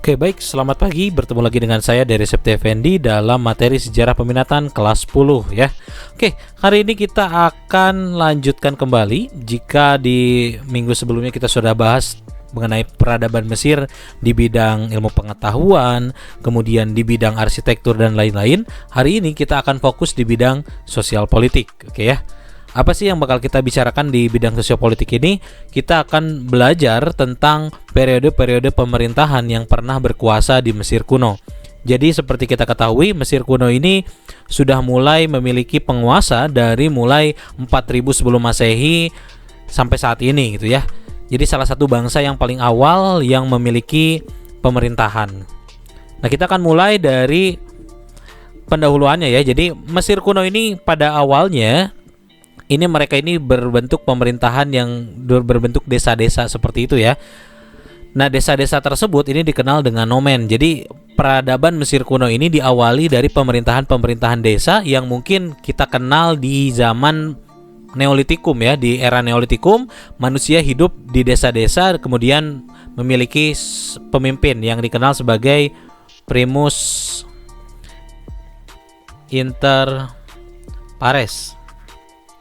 Oke, baik, selamat pagi. Bertemu lagi dengan saya dari Septi Effendi dalam materi sejarah peminatan kelas 10 ya. Oke, hari ini kita akan lanjutkan kembali. Jika di minggu sebelumnya kita sudah bahas mengenai peradaban Mesir di bidang ilmu pengetahuan, kemudian di bidang arsitektur dan lain-lain, hari ini kita akan fokus di bidang sosial politik. Oke ya. Apa sih yang bakal kita bicarakan di bidang sosiopolitik ini? Kita akan belajar tentang periode-periode pemerintahan yang pernah berkuasa di Mesir kuno. Jadi seperti kita ketahui, Mesir kuno ini sudah mulai memiliki penguasa dari mulai 4000 sebelum Masehi sampai saat ini gitu ya. Jadi salah satu bangsa yang paling awal yang memiliki pemerintahan. Nah, kita akan mulai dari pendahuluannya ya. Jadi Mesir kuno ini pada awalnya mereka ini berbentuk pemerintahan yang berbentuk desa-desa seperti itu ya. Nah, desa-desa tersebut ini dikenal dengan nomen. Jadi peradaban Mesir kuno ini diawali dari pemerintahan-pemerintahan desa yang mungkin kita kenal di zaman Neolitikum ya. Di era Neolitikum, manusia hidup di desa-desa kemudian memiliki pemimpin yang dikenal sebagai primus inter pares.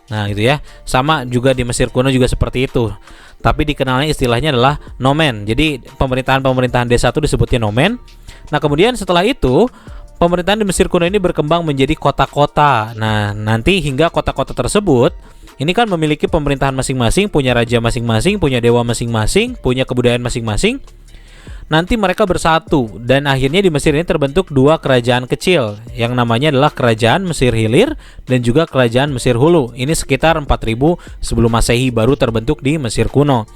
Nah gitu ya. Sama juga di Mesir kuno juga seperti itu. Tapi dikenalnya istilahnya adalah nomen. Jadi pemerintahan-pemerintahan desa itu disebutnya nomen. Nah kemudian setelah itu pemerintahan di Mesir kuno ini berkembang menjadi kota-kota. Nah nanti hingga kota-kota tersebut ini kan memiliki pemerintahan masing-masing, punya raja masing-masing, punya dewa masing-masing, punya kebudayaan masing-masing. Nanti mereka bersatu dan akhirnya di Mesir ini terbentuk dua kerajaan kecil yang namanya adalah Kerajaan Mesir Hilir dan juga Kerajaan Mesir Hulu. Ini sekitar 4000 sebelum Masehi baru terbentuk di Mesir kuno.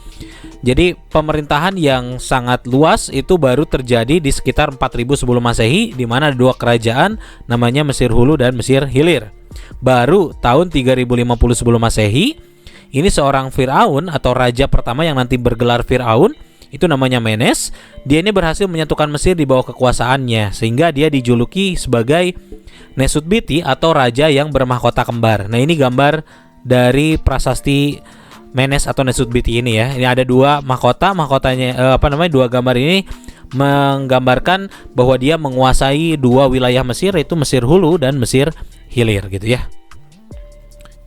Jadi pemerintahan yang sangat luas itu baru terjadi di sekitar 4000 sebelum Masehi, di mana ada dua kerajaan namanya Mesir Hulu dan Mesir Hilir. Baru tahun 3050 sebelum Masehi ini seorang Firaun atau raja pertama yang nanti bergelar Firaun, itu namanya Menes. Dia ini berhasil menyatukan Mesir di bawah kekuasaannya sehingga dia dijuluki sebagai Nesutbiti atau raja yang bermahkota kembar. Nah, ini gambar dari prasasti Menes atau Nesutbiti ini ya. Ini ada dua mahkotanya dua gambar ini menggambarkan bahwa dia menguasai dua wilayah Mesir, yaitu Mesir Hulu dan Mesir Hilir gitu ya.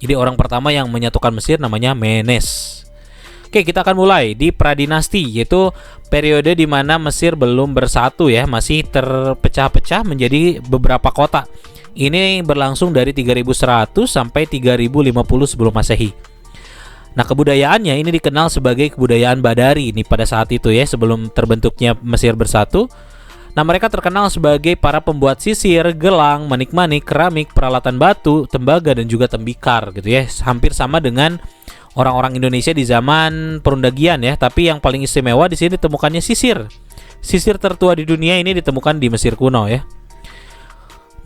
Jadi orang pertama yang menyatukan Mesir namanya Menes. Oke, kita akan mulai di pradinasti, yaitu periode di mana Mesir belum bersatu ya, masih terpecah-pecah menjadi beberapa kota. Ini berlangsung dari 3100 sampai 3050 sebelum Masehi. Nah, kebudayaannya ini dikenal sebagai kebudayaan Badari ini pada saat itu ya, sebelum terbentuknya Mesir bersatu. Nah, mereka terkenal sebagai para pembuat sisir, gelang, manik-manik, keramik, peralatan batu, tembaga dan juga tembikar gitu ya. Hampir sama dengan orang-orang Indonesia di zaman perundagian ya, tapi yang paling istimewa di sini ditemukannya sisir. Sisir tertua di dunia ini ditemukan di Mesir kuno ya.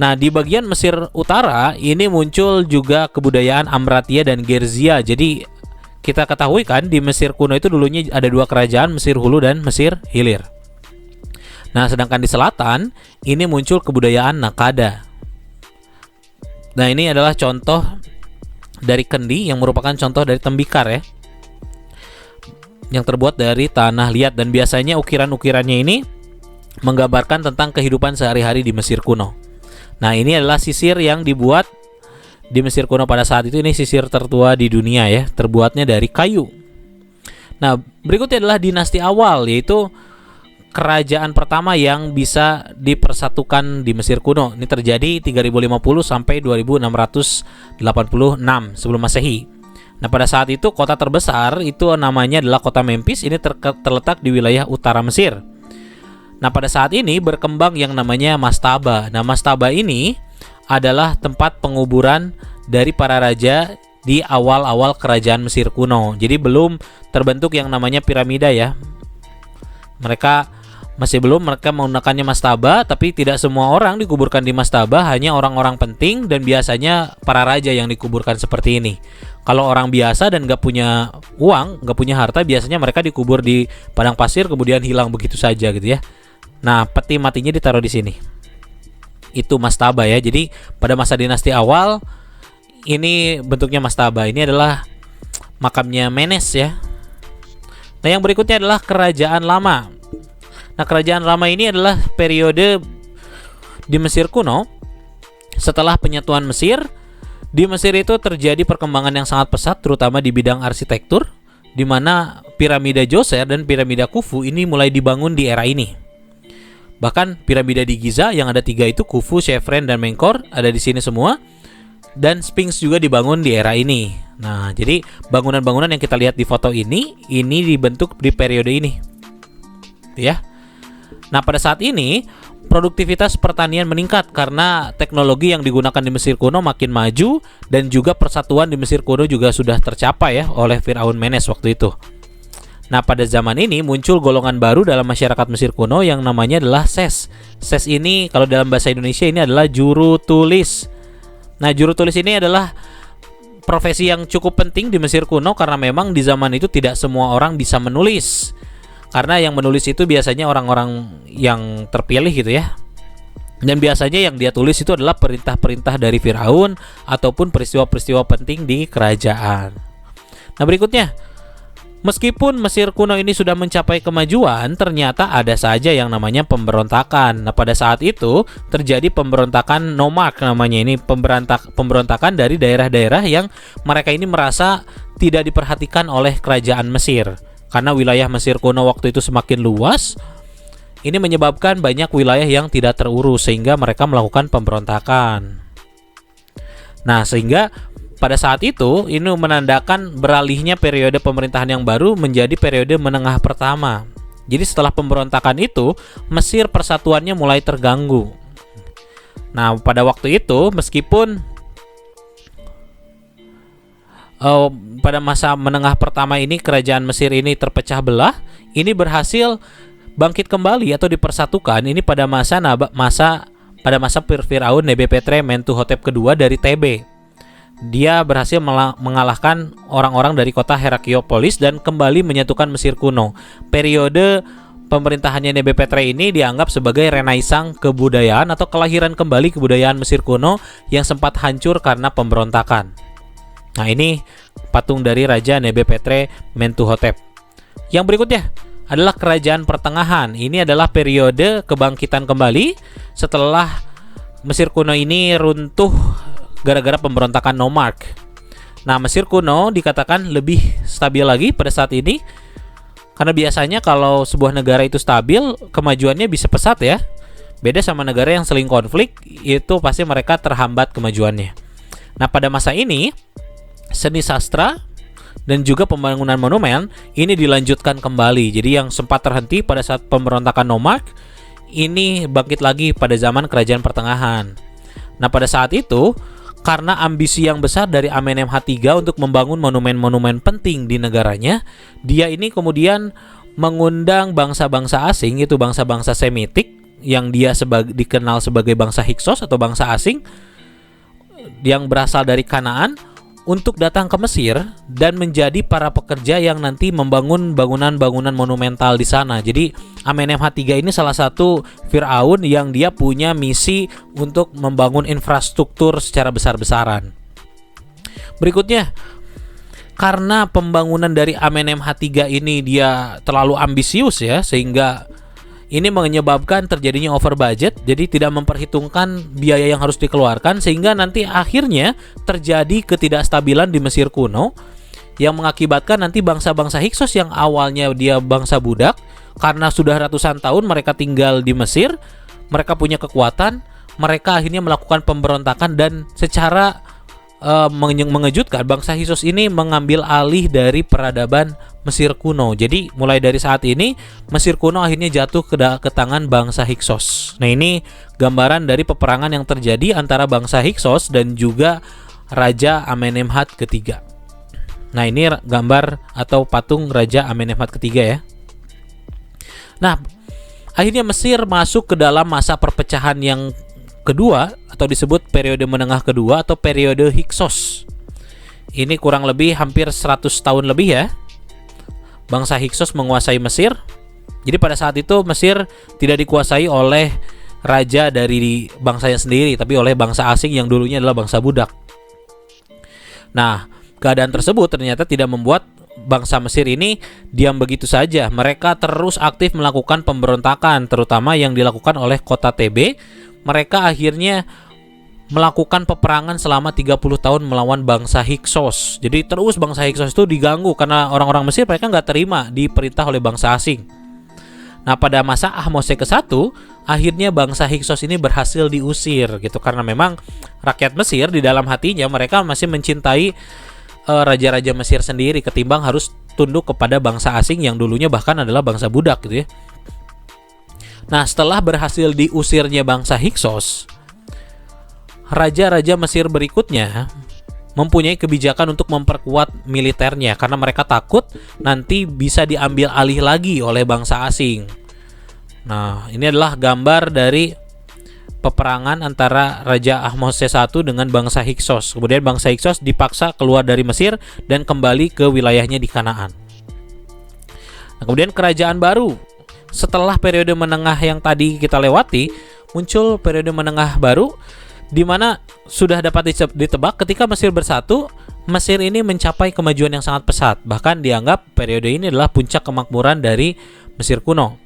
Nah, di bagian Mesir utara ini muncul juga kebudayaan Amratia dan Gerzia. Jadi kita ketahui kan di Mesir kuno itu dulunya ada dua kerajaan, Mesir Hulu dan Mesir Hilir. Nah, sedangkan di selatan ini muncul kebudayaan Nakada. Nah, ini adalah contoh dari kendi yang merupakan contoh dari tembikar ya, yang terbuat dari tanah liat dan biasanya ukiran-ukirannya ini menggambarkan tentang kehidupan sehari-hari di Mesir kuno. Nah, ini adalah sisir yang dibuat di Mesir kuno pada saat itu. Ini sisir tertua di dunia ya, terbuatnya dari kayu. Nah, berikutnya adalah dinasti awal, yaitu kerajaan pertama yang bisa dipersatukan di Mesir kuno. Ini terjadi 3050 sampai 2686 sebelum Masehi. Nah, pada saat itu kota terbesar itu namanya adalah kota Memphis. Ini terletak di wilayah utara Mesir. Nah, pada saat ini berkembang yang namanya mastaba. Nah, mastaba ini adalah tempat penguburan dari para raja di awal-awal kerajaan Mesir kuno. Jadi belum terbentuk yang namanya piramida ya. Mereka menggunakannya mastaba, tapi tidak semua orang dikuburkan di mastaba, hanya orang-orang penting dan biasanya para raja yang dikuburkan seperti ini. Kalau orang biasa dan gak punya uang, gak punya harta, biasanya mereka dikubur di padang pasir kemudian hilang begitu saja gitu ya. Nah, peti matinya ditaruh di sini. Itu mastaba ya. Jadi pada masa dinasti awal ini bentuknya mastaba. Ini adalah makamnya Menes ya. Nah, yang berikutnya adalah kerajaan lama. Nah, kerajaan lama ini adalah periode di Mesir kuno setelah penyatuan Mesir. Di Mesir itu terjadi perkembangan yang sangat pesat terutama di bidang arsitektur, di mana piramida Djoser dan piramida Khufu ini mulai dibangun di era ini. Bahkan piramida di Giza yang ada 3 itu, Khufu, Chefren, dan Menkaure, ada di sini semua. Dan Sphinx juga dibangun di era ini. Nah, jadi bangunan-bangunan yang kita lihat di foto ini dibentuk di periode ini, ya. Nah, pada saat ini produktivitas pertanian meningkat karena teknologi yang digunakan di Mesir kuno makin maju, dan juga persatuan di Mesir kuno juga sudah tercapai ya oleh Firaun Menes waktu itu. Nah, pada zaman ini muncul golongan baru dalam masyarakat Mesir kuno yang namanya adalah ses. Ses ini kalau dalam bahasa Indonesia ini adalah juru tulis. Nah, juru tulis ini adalah profesi yang cukup penting di Mesir kuno karena memang di zaman itu tidak semua orang bisa menulis. Karena yang menulis itu biasanya orang-orang yang terpilih gitu ya. Dan biasanya yang dia tulis itu adalah perintah-perintah dari Firaun ataupun peristiwa-peristiwa penting di kerajaan. Nah, berikutnya, meskipun Mesir kuno ini sudah mencapai kemajuan, ternyata ada saja yang namanya pemberontakan. Nah, pada saat itu terjadi pemberontakan nomark namanya, ini pemberontakan dari daerah-daerah yang mereka ini merasa tidak diperhatikan oleh kerajaan Mesir. Karena wilayah Mesir kuno waktu itu semakin luas, ini menyebabkan banyak wilayah yang tidak terurus sehingga mereka melakukan pemberontakan. Nah, sehingga pada saat itu ini menandakan beralihnya periode pemerintahan yang baru menjadi periode menengah pertama. Jadi setelah pemberontakan itu, Mesir persatuannya mulai terganggu. Nah, pada waktu itu meskipun pada masa menengah pertama ini kerajaan Mesir ini terpecah belah, ini berhasil bangkit kembali atau dipersatukan ini pada masa Firaun Nebepetre Mentuhotep II dari TB. Dia berhasil mengalahkan orang-orang dari kota Herakleopolis dan kembali menyatukan Mesir kuno. Periode pemerintahannya Nebepetre ini dianggap sebagai renaissance kebudayaan atau kelahiran kembali kebudayaan Mesir kuno yang sempat hancur karena pemberontakan. Nah, ini patung dari Raja Nebepetre Mentuhotep. Yang berikutnya adalah Kerajaan Pertengahan. Ini adalah periode kebangkitan kembali setelah Mesir kuno ini runtuh gara-gara pemberontakan nomark. Nah, Mesir kuno dikatakan lebih stabil lagi pada saat ini karena biasanya kalau sebuah negara itu stabil, kemajuannya bisa pesat ya. Beda sama negara yang sering konflik, itu pasti mereka terhambat kemajuannya. Nah, pada masa ini seni sastra dan juga pembangunan monumen ini dilanjutkan kembali. Jadi yang sempat terhenti pada saat pemberontakan nomark ini bangkit lagi pada zaman Kerajaan Pertengahan. Nah, pada saat itu karena ambisi yang besar dari Amenemhat III untuk membangun monumen-monumen penting di negaranya, dia ini kemudian mengundang bangsa-bangsa asing, itu bangsa-bangsa Semitik yang dia dikenal sebagai bangsa Hyksos atau bangsa asing yang berasal dari Kanaan, untuk datang ke Mesir dan menjadi para pekerja yang nanti membangun bangunan-bangunan monumental di sana. Jadi Amenemhat III ini salah satu Firaun yang dia punya misi untuk membangun infrastruktur secara besar-besaran. Berikutnya, karena pembangunan dari Amenemhat III ini dia terlalu ambisius ya, sehingga ini menyebabkan terjadinya over budget, jadi tidak memperhitungkan biaya yang harus dikeluarkan, sehingga nanti akhirnya terjadi ketidakstabilan di Mesir kuno yang mengakibatkan nanti bangsa-bangsa Hyksos yang awalnya dia bangsa budak, karena sudah ratusan tahun mereka tinggal di Mesir, mereka punya kekuatan, mereka akhirnya melakukan pemberontakan dan secara mengejutkan bangsa Hyksos ini mengambil alih dari peradaban Mesir kuno. Jadi mulai dari saat ini Mesir kuno akhirnya jatuh ke tangan bangsa Hyksos. Nah, ini gambaran dari peperangan yang terjadi antara bangsa Hyksos dan juga Raja Amenemhat III. Nah, ini gambar atau patung Raja Amenemhat III ya. Nah, akhirnya Mesir masuk ke dalam masa perpecahan yang kedua atau disebut periode menengah kedua atau periode Hyksos. Ini kurang lebih hampir 100 tahun lebih ya. Bangsa Hyksos menguasai Mesir. Jadi pada saat itu Mesir tidak dikuasai oleh raja dari bangsanya sendiri, tapi oleh bangsa asing yang dulunya adalah bangsa budak. Nah, keadaan tersebut ternyata tidak membuat bangsa Mesir ini diam begitu saja. Mereka terus aktif melakukan pemberontakan, terutama yang dilakukan oleh kota TB. Mereka akhirnya melakukan peperangan selama 30 tahun melawan bangsa Hyksos. Jadi terus bangsa Hyksos itu diganggu karena orang-orang Mesir mereka nggak terima diperintah oleh bangsa asing. Nah, pada masa Ahmose ke-1, akhirnya bangsa Hyksos ini berhasil diusir gitu, karena memang rakyat Mesir di dalam hatinya mereka masih mencintai raja-raja Mesir sendiri ketimbang harus tunduk kepada bangsa asing yang dulunya bahkan adalah bangsa budak gitu ya. Nah, setelah berhasil diusirnya bangsa Hyksos, raja-raja Mesir berikutnya mempunyai kebijakan untuk memperkuat militernya karena mereka takut nanti bisa diambil alih lagi oleh bangsa asing. Nah, ini adalah gambar dari peperangan antara Raja Ahmose I dengan bangsa Hyksos. Kemudian bangsa Hyksos dipaksa keluar dari Mesir dan kembali ke wilayahnya di Kanaan. Nah, kemudian kerajaan baru. Setelah periode menengah yang tadi kita lewati, muncul periode menengah baru di mana sudah dapat ditebak ketika Mesir bersatu, Mesir ini mencapai kemajuan yang sangat pesat. Bahkan dianggap periode ini adalah puncak kemakmuran dari Mesir kuno.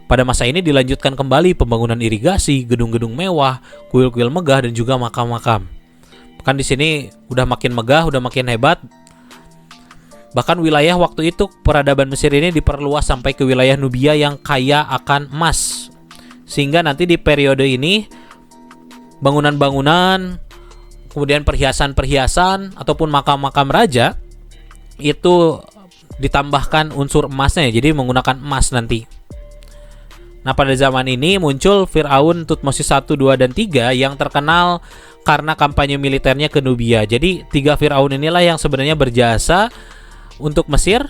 Pada masa ini dilanjutkan kembali pembangunan irigasi, gedung-gedung mewah, kuil-kuil megah, dan juga makam-makam. Bahkan di sini udah makin megah, udah makin hebat. Bahkan wilayah waktu itu peradaban Mesir ini diperluas sampai ke wilayah Nubia yang kaya akan emas. Sehingga nanti di periode ini bangunan-bangunan, kemudian perhiasan-perhiasan ataupun makam-makam raja itu ditambahkan unsur emasnya, jadi menggunakan emas nanti. Nah, pada zaman ini muncul Firaun Tutmosis I, II, dan III yang terkenal karena kampanye militernya ke Nubia. Jadi 3 Firaun inilah yang sebenarnya berjasa untuk Mesir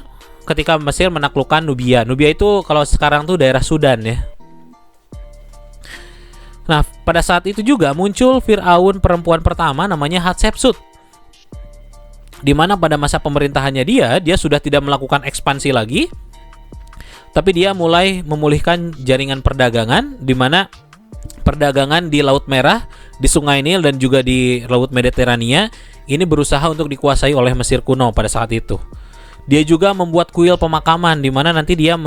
ketika Mesir menaklukkan Nubia. Nubia itu kalau sekarang tuh daerah Sudan ya. Nah, pada saat itu juga muncul Firaun perempuan pertama namanya Hatshepsut. Di mana pada masa pemerintahannya dia sudah tidak melakukan ekspansi lagi. Tapi dia mulai memulihkan jaringan perdagangan, di mana perdagangan di Laut Merah, di Sungai Nil, dan juga di Laut Mediterania ini berusaha untuk dikuasai oleh Mesir kuno pada saat itu. Dia juga membuat kuil pemakaman, di mana nanti dia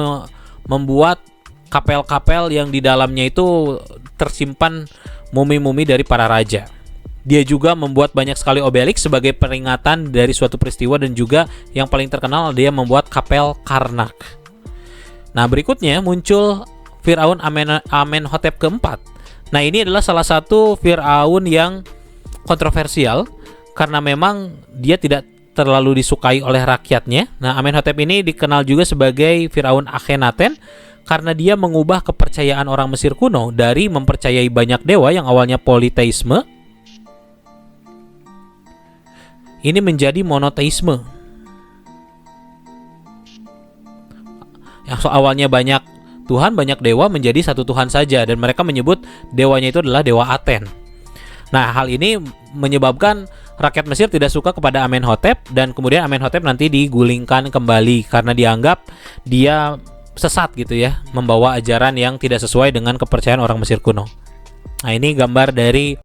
membuat kapel-kapel yang di dalamnya itu tersimpan mumi-mumi dari para raja. Dia juga membuat banyak sekali obelik sebagai peringatan dari suatu peristiwa, dan juga yang paling terkenal dia membuat kapel Karnak. Nah, berikutnya muncul Firaun Amenhotep keempat. Nah, ini adalah salah satu Firaun yang kontroversial karena memang dia tidak terlalu disukai oleh rakyatnya. Nah, Amenhotep ini dikenal juga sebagai Firaun Akhenaten karena dia mengubah kepercayaan orang Mesir kuno dari mempercayai banyak dewa yang awalnya politeisme ini menjadi monoteisme. Yang awalnya banyak Tuhan, banyak dewa menjadi satu Tuhan saja, dan mereka menyebut dewanya itu adalah dewa Aten. Nah, hal ini menyebabkan rakyat Mesir tidak suka kepada Amenhotep, dan kemudian Amenhotep nanti digulingkan kembali karena dianggap dia sesat gitu ya, membawa ajaran yang tidak sesuai dengan kepercayaan orang Mesir kuno. Nah, ini gambar dari